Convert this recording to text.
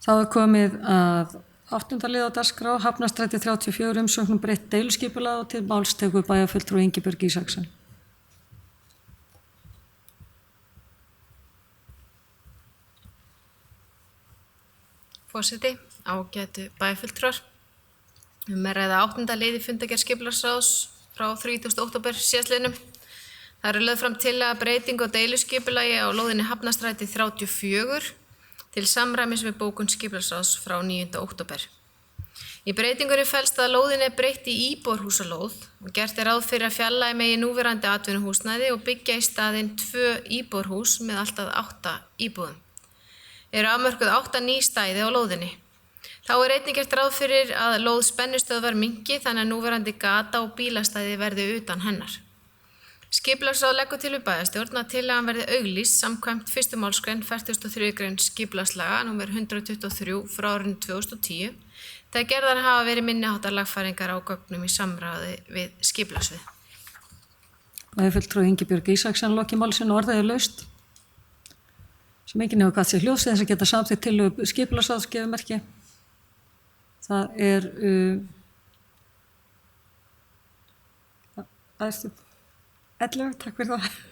Þá komið að 8. lið á dagskrá, Hafnarstræti 34, umsókn breytt deiluskipulag og til máls tekur bæjarfulltrúi Ingibjörg Ísaksen. Forseti, ágætu bæjarfulltrúar. Ræða 8. liði fundargerð skipulagsráðs frá 30. október síðastliðnum. Það eru lögð fram tillaga breytingu á deiluskipulagi á lóðinni Hafnarstræti 34 til samræmis við bókun skipulagsráðs frá 9. október. Í breytingunni felst að lóðinni er breytt í íbúðarhúsalóð og gert er ráð fyrir að fjarlægja megi núverandi atvinnuhúsnæði og byggja í staðinn 2 íbúðarhús með allt að 8 íbúðum. Eru afmörkuð 8 ný stæði á lóðinni. Þá er einnig gert ráð fyrir að lóð spennustöðvar minnki þannig að núverandi gata og bílastæði verði utan hennar. Skipulagsráð leggur til við bæjarstjórn að tillagan verði auglýst samkvæmt 1. málsgrein 43. grein skipulagslaga nr. 123 frá árinu 2010 þegar gerðar hafa verið minniháttar lagfæringar á gögnum í samráði við skipulagsvið. Bæjarfulltrúi Ingibjörg Ísaksen loki málsins orðið laust. Sem enginn hefur kvatt sér hljóðs þess að geta samþykkt tillögu skipulagsráðs gefur merki. Það er aðeins 11, takk fyrir það.